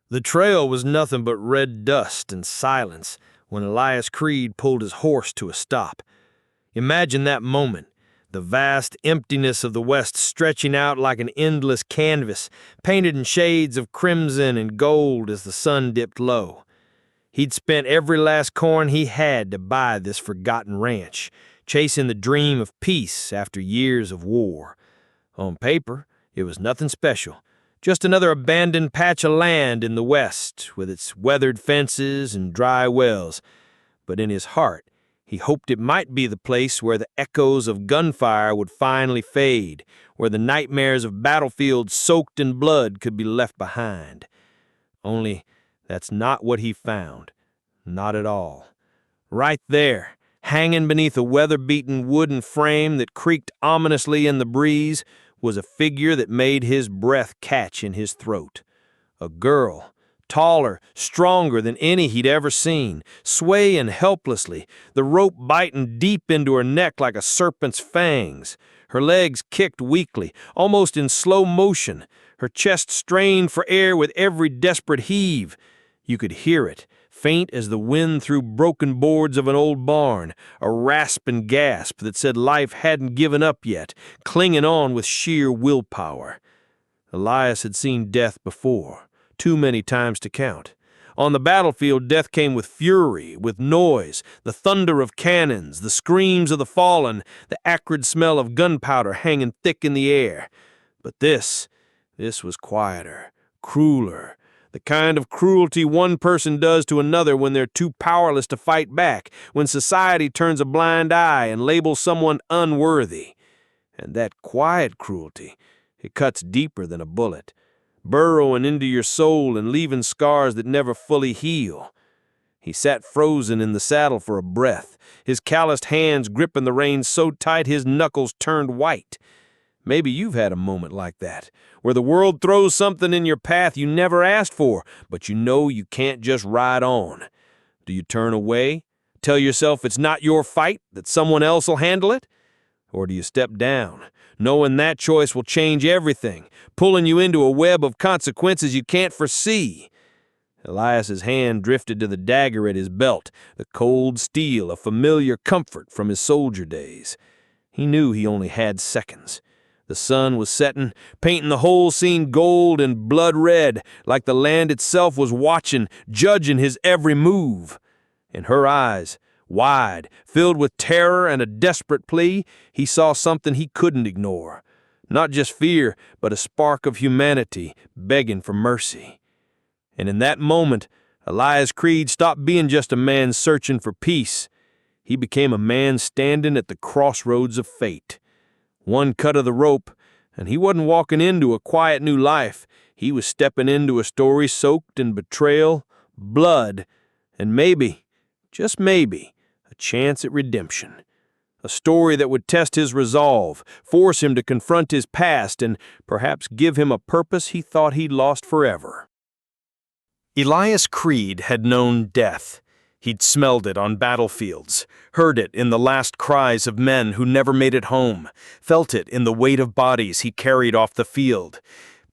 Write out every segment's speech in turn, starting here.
The trail was nothing but red dust and silence when Elias Creed pulled his horse to a stop. Imagine that moment, the vast emptiness of the West stretching out like an endless canvas, painted in shades of crimson and gold as the sun dipped low. He'd spent every last coin he had to buy this forgotten ranch, chasing the dream of peace after years of war. On paper, it was nothing special. Just another abandoned patch of land in the West, with its weathered fences and dry wells. But in his heart, he hoped it might be the place where the echoes of gunfire would finally fade, where the nightmares of battlefields soaked in blood could be left behind. Only that's not what he found. Not at all. Right there, hanging beneath a weather-beaten wooden frame that creaked ominously in the breeze, was a figure that made his breath catch in his throat. A girl, taller, stronger than any he'd ever seen, swaying helplessly, the rope biting deep into her neck like a serpent's fangs. Her legs kicked weakly, almost in slow motion, her chest strained for air with every desperate heave. You could hear it, faint as the wind through broken boards of an old barn, a rasping gasp that said life hadn't given up yet, clinging on with sheer willpower. Elias had seen death before, too many times to count. On the battlefield, death came with fury, with noise, the thunder of cannons, the screams of the fallen, the acrid smell of gunpowder hanging thick in the air. But this was quieter, crueler, the kind of cruelty one person does to another when they're too powerless to fight back, when society turns a blind eye and labels someone unworthy. And that quiet cruelty, it cuts deeper than a bullet, burrowing into your soul and leaving scars that never fully heal. He sat frozen in the saddle for a breath, his calloused hands gripping the reins so tight his knuckles turned white. Maybe you've had a moment like that, where the world throws something in your path you never asked for, but you know you can't just ride on. Do you turn away? Tell yourself it's not your fight, that someone else will handle it? Or do you step down, knowing that choice will change everything, pulling you into a web of consequences you can't foresee? Elias's hand drifted to the dagger at his belt, the cold steel, a familiar comfort from his soldier days. He knew he only had seconds. The sun was setting, painting the whole scene gold and blood red, like the land itself was watching, judging his every move. In her eyes, wide, filled with terror and a desperate plea, he saw something he couldn't ignore. Not just fear, but a spark of humanity begging for mercy. And in that moment, Elias Creed stopped being just a man searching for peace. He became a man standing at the crossroads of fate. One cut of the rope, and he wasn't walking into a quiet new life. He was stepping into a story soaked in betrayal, blood, and maybe, just maybe, a chance at redemption. A story that would test his resolve, force him to confront his past, and perhaps give him a purpose he thought he'd lost forever. Elias Creed had known death. He'd smelled it on battlefields, heard it in the last cries of men who never made it home, felt it in the weight of bodies he carried off the field.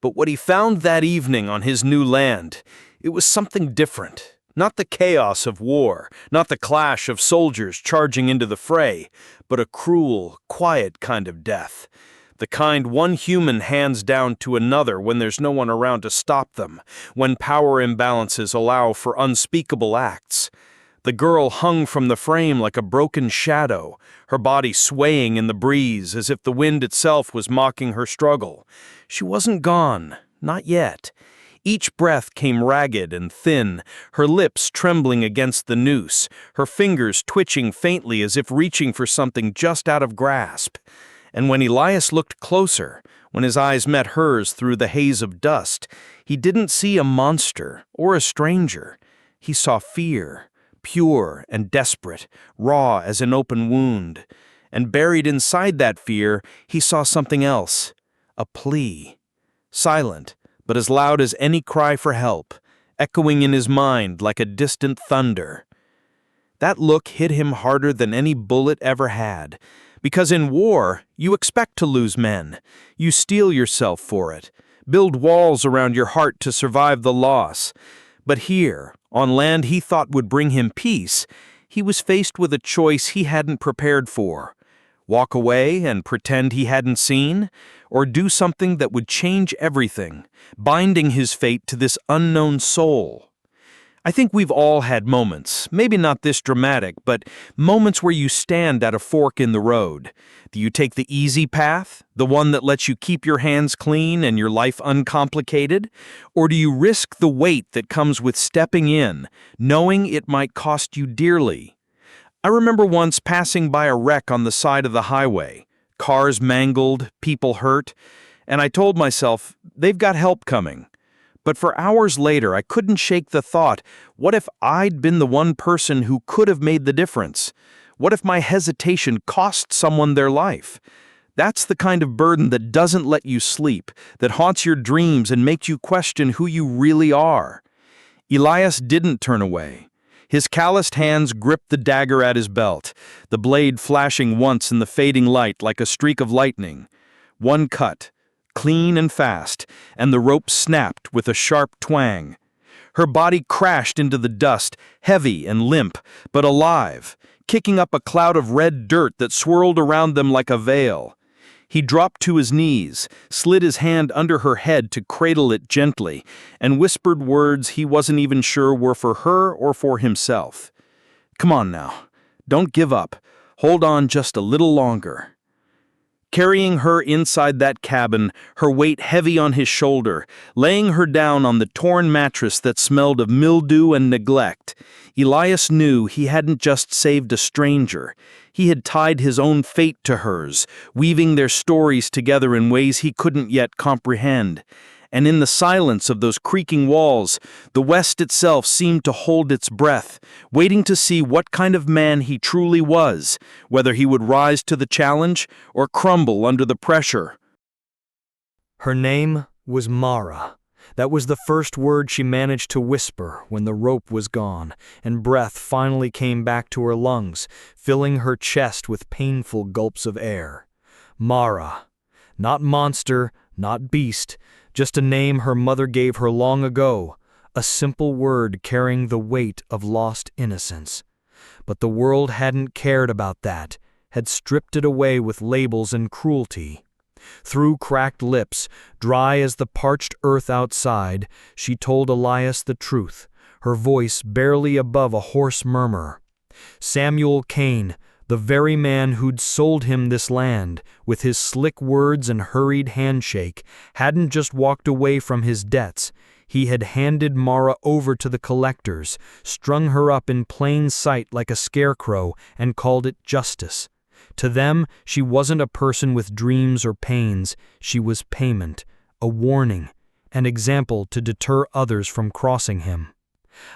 But what he found that evening on his new land, it was something different. Not the chaos of war, not the clash of soldiers charging into the fray, but a cruel, quiet kind of death. The kind one human hands down to another when there's no one around to stop them, when power imbalances allow for unspeakable acts. The girl hung from the frame like a broken shadow, her body swaying in the breeze as if the wind itself was mocking her struggle. She wasn't gone, not yet. Each breath came ragged and thin, her lips trembling against the noose, her fingers twitching faintly as if reaching for something just out of grasp. And when Elias looked closer, when his eyes met hers through the haze of dust, he didn't see a monster or a stranger. He saw fear. Pure and desperate, raw as an open wound. And buried inside that fear, he saw something else, a plea. Silent, but as loud as any cry for help, echoing in his mind like a distant thunder. That look hit him harder than any bullet ever had, because in war, you expect to lose men. You steel yourself for it. build walls around your heart to survive the loss. But here, on land he thought would bring him peace, he was faced with a choice he hadn't prepared for. Walk away and pretend he hadn't seen, or do something that would change everything, binding his fate to this unknown soul. I think we've all had moments, maybe not this dramatic, but moments where you stand at a fork in the road. Do you take the easy path, the one that lets you keep your hands clean and your life uncomplicated? Or do you risk the weight that comes with stepping in, knowing it might cost you dearly? I remember once passing by a wreck on the side of the highway, cars mangled, people hurt, and I told myself, they've got help coming. But for hours later, I couldn't shake the thought, what if I'd been the one person who could have made the difference? What if my hesitation cost someone their life? That's the kind of burden that doesn't let you sleep, that haunts your dreams and makes you question who you really are. Elias didn't turn away. His calloused hands gripped the dagger at his belt, the blade flashing once in the fading light like a streak of lightning. One cut, clean and fast, and the rope snapped with a sharp twang. Her body crashed into the dust, heavy and limp, but alive, kicking up a cloud of red dirt that swirled around them like a veil. He dropped to his knees, slid his hand under her head to cradle it gently, and whispered words he wasn't even sure were for her or for himself. "Come on now. Don't give up. Hold on just a little longer." Carrying her inside that cabin, her weight heavy on his shoulder, laying her down on the torn mattress that smelled of mildew and neglect, Elias knew he hadn't just saved a stranger. He had tied his own fate to hers, weaving their stories together in ways he couldn't yet comprehend. And in the silence of those creaking walls, the West itself seemed to hold its breath, waiting to see what kind of man he truly was, whether he would rise to the challenge or crumble under the pressure. Her name was Mara. That was the first word she managed to whisper when the rope was gone, and breath finally came back to her lungs, filling her chest with painful gulps of air. Mara. Not monster, not beast, just a name her mother gave her long ago, a simple word carrying the weight of lost innocence. But the world hadn't cared about that, had stripped it away with labels and cruelty. Through cracked lips, dry as the parched earth outside, she told Elias the truth, her voice barely above a hoarse murmur. Samuel Cain, the very man who'd sold him this land, with his slick words and hurried handshake, hadn't just walked away from his debts. He had handed Mara over to the collectors, strung her up in plain sight like a scarecrow, and called it justice. To them, she wasn't a person with dreams or pains. She was payment, a warning, an example to deter others from crossing him.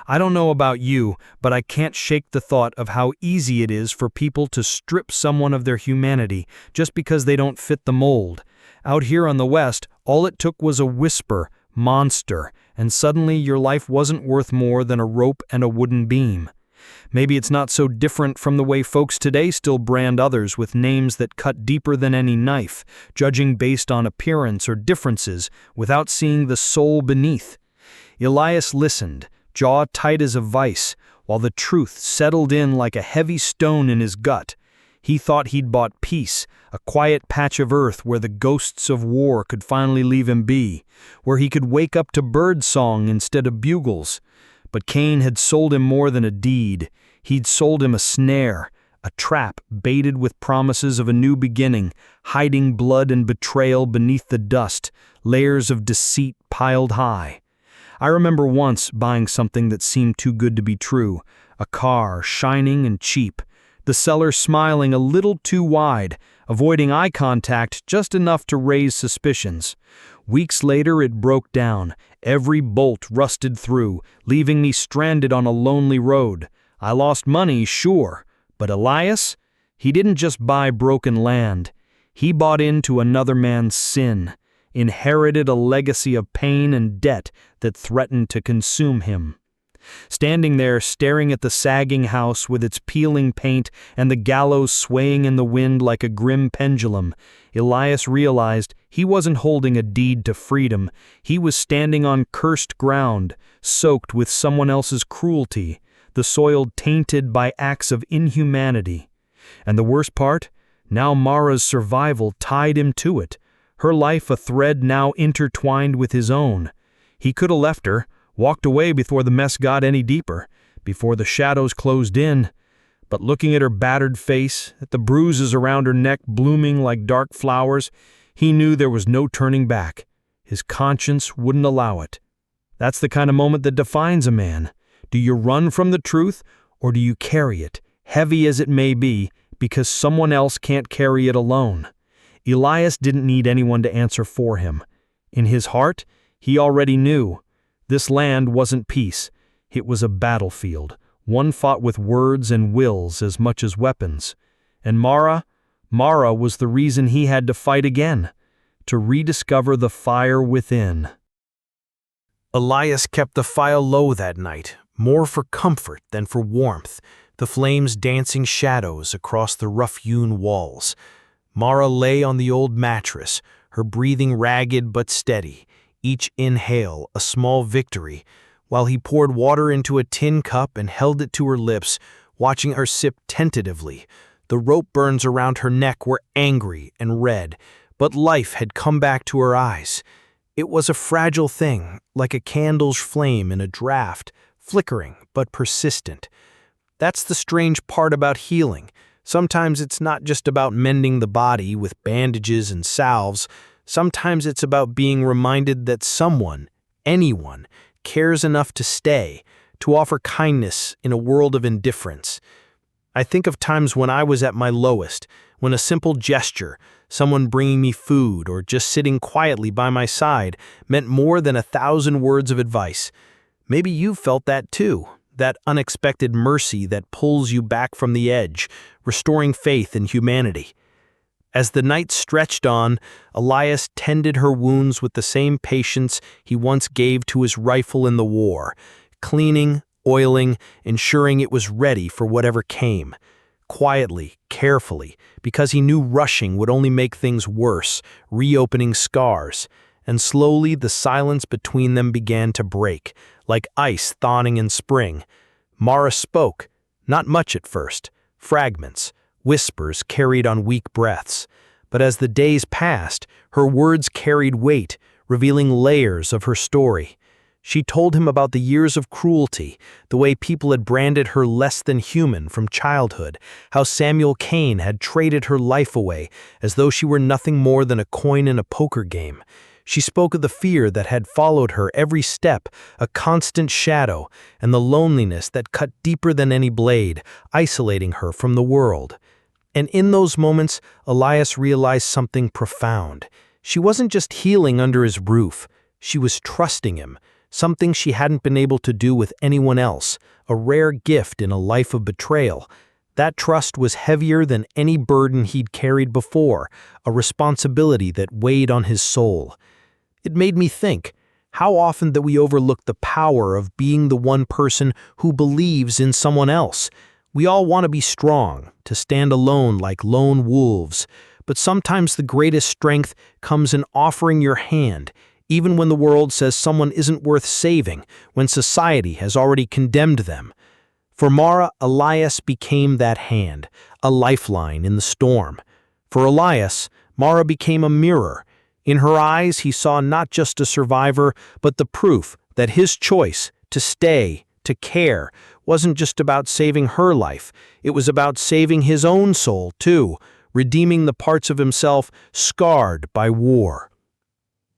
I don't know about you, but I can't shake the thought of how easy it is for people to strip someone of their humanity just because they don't fit the mold. Out here on the West, all it took was a whisper, monster, and suddenly your life wasn't worth more than a rope and a wooden beam. Maybe it's not so different from the way folks today still brand others with names that cut deeper than any knife, judging based on appearance or differences without seeing the soul beneath. Elias listened, jaw tight as a vice, while the truth settled in like a heavy stone in his gut. He thought he'd bought peace, a quiet patch of earth where the ghosts of war could finally leave him be, where he could wake up to bird song instead of bugles. But Cain had sold him more than a deed. He'd sold him a snare, a trap baited with promises of a new beginning, hiding blood and betrayal beneath the dust, layers of deceit piled high. I remember once buying something that seemed too good to be true, a car shining and cheap, the seller smiling a little too wide, avoiding eye contact just enough to raise suspicions. Weeks later it broke down, every bolt rusted through, leaving me stranded on a lonely road. I lost money, sure, but Elias? He didn't just buy broken land. He bought into another man's sin, inherited a legacy of pain and debt that threatened to consume him. Standing there staring at the sagging house with its peeling paint and the gallows swaying in the wind like a grim pendulum, Elias realized he wasn't holding a deed to freedom. He was standing on cursed ground, soaked with someone else's cruelty, the soil tainted by acts of inhumanity. And the worst part? Now Mara's survival tied him to it, her life a thread now intertwined with his own. He could have left her, walked away before the mess got any deeper, before the shadows closed in. But looking at her battered face, at the bruises around her neck blooming like dark flowers, he knew there was no turning back. His conscience wouldn't allow it. That's the kind of moment that defines a man. Do you run from the truth, or do you carry it, heavy as it may be, because someone else can't carry it alone? Elias didn't need anyone to answer for him. In his heart, he already knew. This land wasn't peace. It was a battlefield, one fought with words and wills as much as weapons. And Mara was the reason he had to fight again, to rediscover the fire within. Elias kept the fire low that night, more for comfort than for warmth, the flames dancing shadows across the rough-hewn walls. Mara lay on the old mattress, her breathing ragged but steady, each inhale a small victory, while he poured water into a tin cup and held it to her lips, watching her sip tentatively. The rope burns around her neck were angry and red, but life had come back to her eyes. It was a fragile thing, like a candle's flame in a draught, flickering but persistent. That's the strange part about healing. Sometimes it's not just about mending the body with bandages and salves. Sometimes it's about being reminded that someone, anyone, cares enough to stay, to offer kindness in a world of indifference. I think of times when I was at my lowest, when a simple gesture, someone bringing me food or just sitting quietly by my side, meant more than 1,000 words of advice. Maybe you've felt that too, that unexpected mercy that pulls you back from the edge, restoring faith in humanity. As the night stretched on, Elias tended her wounds with the same patience he once gave to his rifle in the war, cleaning, oiling, ensuring it was ready for whatever came. Quietly, carefully, because he knew rushing would only make things worse, reopening scars. And slowly the silence between them began to break, like ice thawing in spring. Mara spoke, not much at first, fragments, whispers carried on weak breaths. But as the days passed, her words carried weight, revealing layers of her story. She told him about the years of cruelty, the way people had branded her less than human from childhood, how Samuel Cain had traded her life away as though she were nothing more than a coin in a poker game. She spoke of the fear that had followed her every step, a constant shadow, and the loneliness that cut deeper than any blade, isolating her from the world. And in those moments, Elias realized something profound. She wasn't just healing under his roof. She was trusting him, something she hadn't been able to do with anyone else, a rare gift in a life of betrayal. That trust was heavier than any burden he'd carried before, a responsibility that weighed on his soul. It made me think, how often that we overlook the power of being the one person who believes in someone else. We all want to be strong, to stand alone like lone wolves, but sometimes the greatest strength comes in offering your hand, even when the world says someone isn't worth saving, when society has already condemned them. For Mara, Elias became that hand, a lifeline in the storm. For Elias, Mara became a mirror. In her eyes, he saw not just a survivor, but the proof that his choice to stay, to care, wasn't just about saving her life. It was about saving his own soul, too, redeeming the parts of himself scarred by war.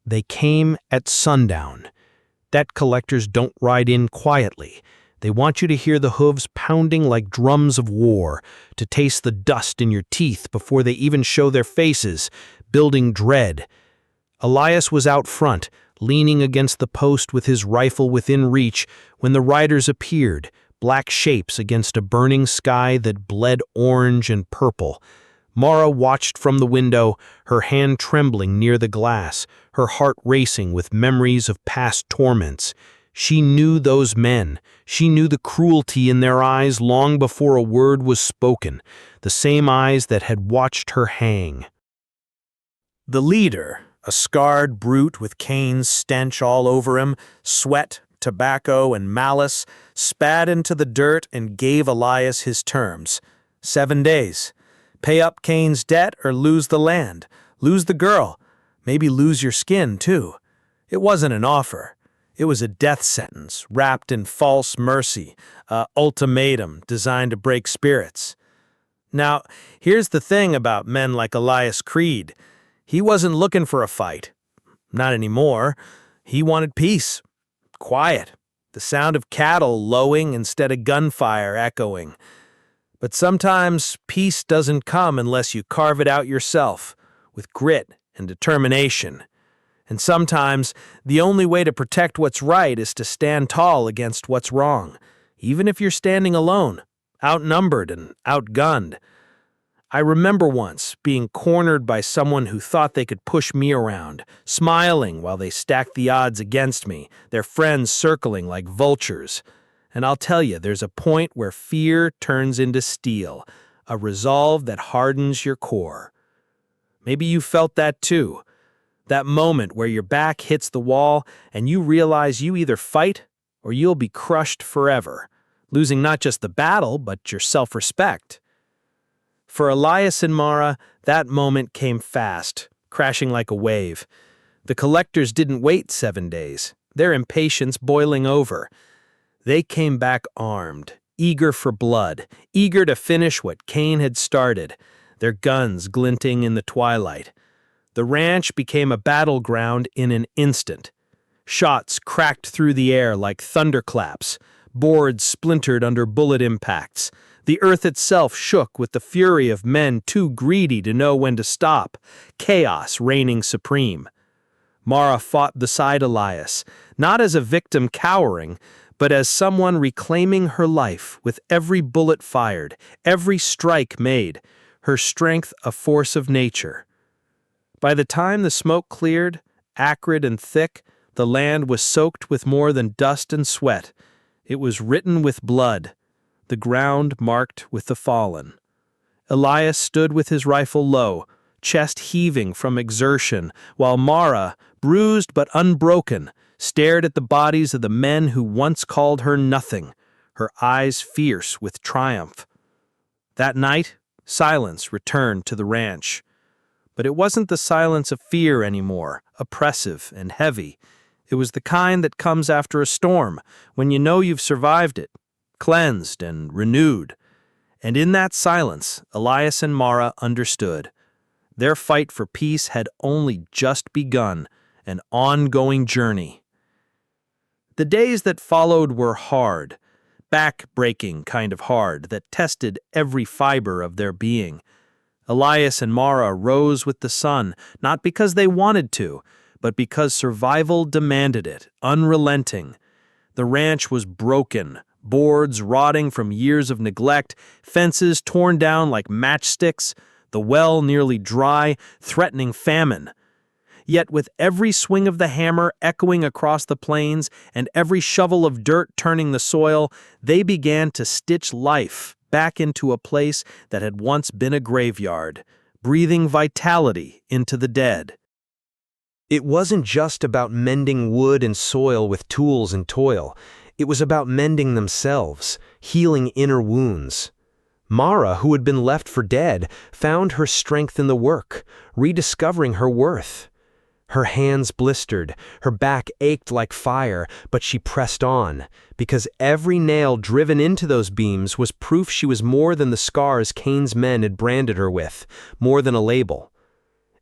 They came at sundown. Debt collectors don't ride in quietly. They want you to hear the hooves pounding like drums of war, to taste the dust in your teeth before they even show their faces, building dread. Elias was out front, leaning against the post with his rifle within reach, when the riders appeared, black shapes against a burning sky that bled orange and purple. Mara watched from the window, her hand trembling near the glass, her heart racing with memories of past torments. She knew those men. She knew the cruelty in their eyes long before a word was spoken, the same eyes that had watched her hang. The leader, a scarred brute with Cain's stench all over him, sweat, tobacco, and malice, spat into the dirt and gave Elias his terms. 7 days. Pay up Cain's debt or lose the land. Lose the girl. Maybe lose your skin, too. It wasn't an offer. It was a death sentence wrapped in false mercy, a ultimatum designed to break spirits. Now, here's the thing about men like Elias Creed. He wasn't looking for a fight. Not anymore. He wanted peace. Quiet. The sound of cattle lowing instead of gunfire echoing. But sometimes peace doesn't come unless you carve it out yourself, with grit and determination. And sometimes the only way to protect what's right is to stand tall against what's wrong, even if you're standing alone, outnumbered and outgunned. I remember once being cornered by someone who thought they could push me around, smiling while they stacked the odds against me, their friends circling like vultures. And I'll tell you, there's a point where fear turns into steel, a resolve that hardens your core. Maybe you felt that too. That moment where your back hits the wall and you realize you either fight or you'll be crushed forever, losing not just the battle, but your self-respect. For Elias and Mara, that moment came fast, crashing like a wave. The collectors didn't wait 7 days, their impatience boiling over. They came back armed, eager for blood, eager to finish what Cain had started, their guns glinting in the twilight. The ranch became a battleground in an instant. Shots cracked through the air like thunderclaps, boards splintered under bullet impacts. The earth itself shook with the fury of men too greedy to know when to stop, chaos reigning supreme. Mara fought beside Elias, not as a victim cowering, but as someone reclaiming her life with every bullet fired, every strike made, her strength a force of nature. By the time the smoke cleared, acrid and thick, the land was soaked with more than dust and sweat. It was written with blood, the ground marked with the fallen. Elias stood with his rifle low, chest heaving from exertion, while Mara, bruised but unbroken, stared at the bodies of the men who once called her nothing, her eyes fierce with triumph. That night, silence returned to the ranch. But it wasn't the silence of fear anymore, oppressive and heavy. It was the kind that comes after a storm, when you know you've survived it, cleansed and renewed. And in that silence, Elias and Mara understood. Their fight for peace had only just begun, an ongoing journey. The days that followed were hard, back-breaking kind of hard that tested every fiber of their being. Elias and Mara rose with the sun, not because they wanted to, but because survival demanded it, unrelenting. The ranch was broken, boards rotting from years of neglect, fences torn down like matchsticks, the well nearly dry, threatening famine. Yet with every swing of the hammer echoing across the plains and every shovel of dirt turning the soil, they began to stitch life back into a place that had once been a graveyard, breathing vitality into the dead. It wasn't just about mending wood and soil with tools and toil. It was about mending themselves, healing inner wounds. Mara, who had been left for dead, found her strength in the work, rediscovering her worth. Her hands blistered, her back ached like fire, but she pressed on, because every nail driven into those beams was proof she was more than the scars Cain's men had branded her with, more than a label.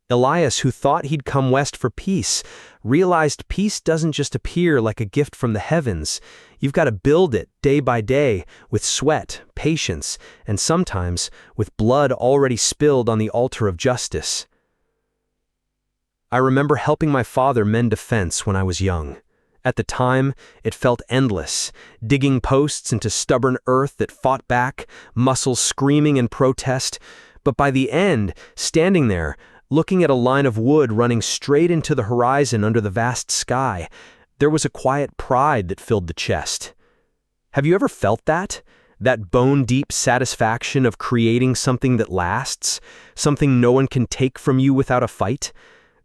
Elias, who thought he'd come west for peace, realized peace doesn't just appear like a gift from the heavens. You've got to build it day by day, with sweat, patience, and sometimes with blood already spilled on the altar of justice. I remember helping my father mend a fence when I was young. At the time, it felt endless, digging posts into stubborn earth that fought back, muscles screaming in protest. But by the end, standing there, looking at a line of wood running straight into the horizon under the vast sky, there was a quiet pride that filled the chest. Have you ever felt that? That bone-deep satisfaction of creating something that lasts, something no one can take from you without a fight?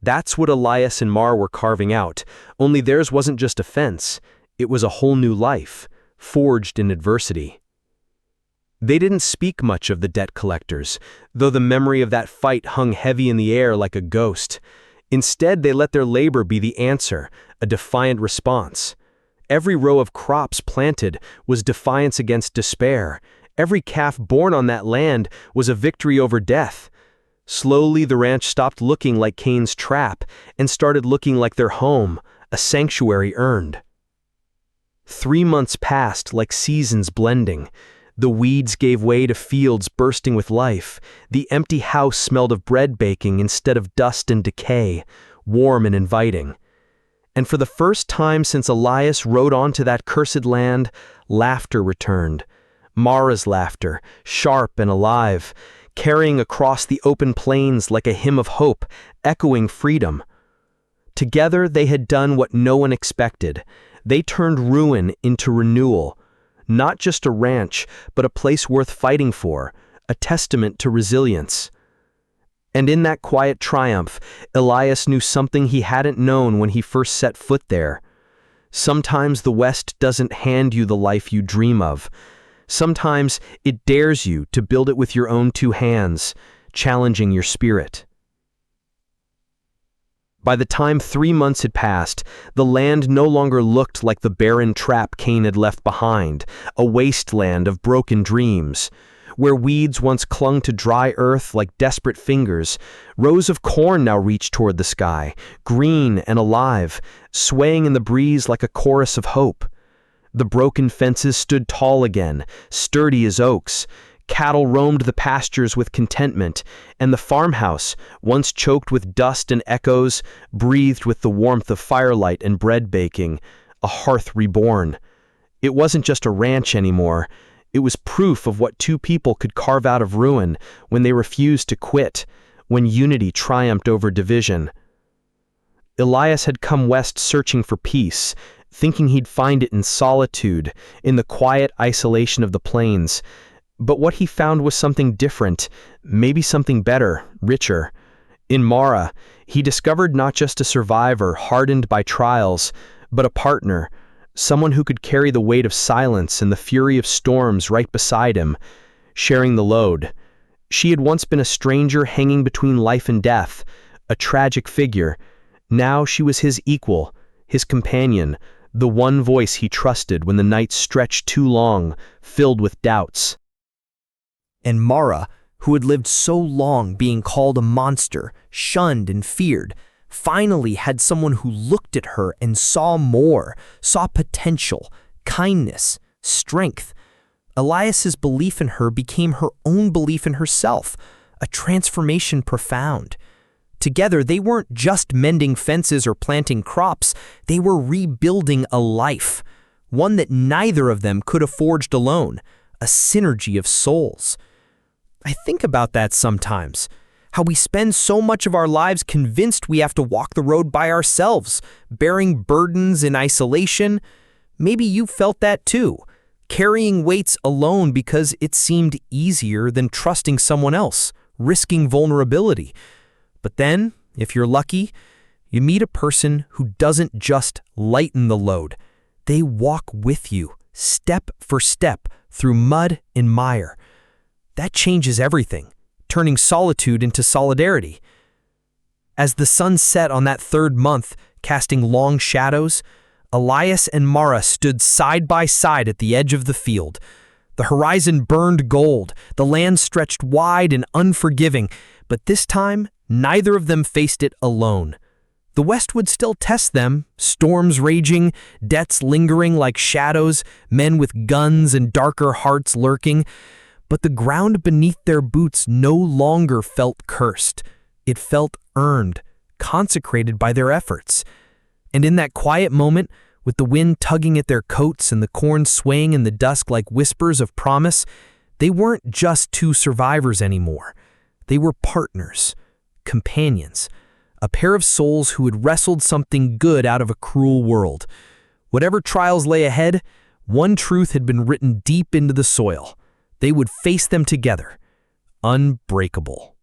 That's what Elias and Mar were carving out, only theirs wasn't just a fence, it was a whole new life, forged in adversity. They didn't speak much of the debt collectors, though the memory of that fight hung heavy in the air like a ghost. Instead, they let their labor be the answer, a defiant response. Every row of crops planted was defiance against despair. Every calf born on that land was a victory over death. Slowly, the ranch stopped looking like Cain's trap and started looking like their home, a sanctuary earned. 3 months passed like seasons blending. The weeds gave way to fields bursting with life. The empty house smelled of bread baking instead of dust and decay, warm and inviting. And for the first time since Elias rode onto that cursed land, laughter returned. Mara's laughter, sharp and alive, carrying across the open plains like a hymn of hope, echoing freedom. Together they had done what no one expected. They turned ruin into renewal. Not just a ranch, but a place worth fighting for, a testament to resilience. And in that quiet triumph, Elias knew something he hadn't known when he first set foot there. Sometimes the West doesn't hand you the life you dream of. Sometimes it dares you to build it with your own 2 hands, challenging your spirit. By the time 3 months had passed, the land no longer looked like the barren trap Cain had left behind, a wasteland of broken dreams. Where weeds once clung to dry earth like desperate fingers, rows of corn now reached toward the sky, green and alive, swaying in the breeze like a chorus of hope. The broken fences stood tall again, sturdy as oaks. Cattle roamed the pastures with contentment, and the farmhouse, once choked with dust and echoes, breathed with the warmth of firelight and bread baking, a hearth reborn. It wasn't just a ranch anymore. It was proof of what 2 people could carve out of ruin when they refused to quit, when unity triumphed over division. Elias had come west searching for peace, thinking he'd find it in solitude, in the quiet isolation of the plains. But what he found was something different, maybe something better, richer. In Mara, he discovered not just a survivor hardened by trials, but a partner, someone who could carry the weight of silence and the fury of storms right beside him, sharing the load. She had once been a stranger hanging between life and death, a tragic figure. Now she was his equal, his companion, the one voice he trusted when the night stretched too long, filled with doubts. And Mara, who had lived so long being called a monster, shunned and feared, finally had someone who looked at her and saw more, saw potential, kindness, strength. Elias's belief in her became her own belief in herself, a transformation profound. Together, they weren't just mending fences or planting crops, they were rebuilding a life, one that neither of them could have forged alone, a synergy of souls. I think about that sometimes. How we spend so much of our lives convinced we have to walk the road by ourselves, bearing burdens in isolation. Maybe you felt that too, carrying weights alone because it seemed easier than trusting someone else, risking vulnerability. But then, if you're lucky, you meet a person who doesn't just lighten the load. They walk with you, step for step, through mud and mire. That changes everything, turning solitude into solidarity. As the sun set on that 3rd month, casting long shadows, Elias and Mara stood side by side at the edge of the field. The horizon burned gold, the land stretched wide and unforgiving, but this time, neither of them faced it alone. The West would still test them, storms raging, debts lingering like shadows, men with guns and darker hearts lurking. But the ground beneath their boots no longer felt cursed. It felt earned, consecrated by their efforts. And in that quiet moment, with the wind tugging at their coats and the corn swaying in the dusk like whispers of promise, they weren't just 2 survivors anymore. They were partners, companions, a pair of souls who had wrestled something good out of a cruel world. Whatever trials lay ahead, one truth had been written deep into the soil. They would face them together, unbreakable.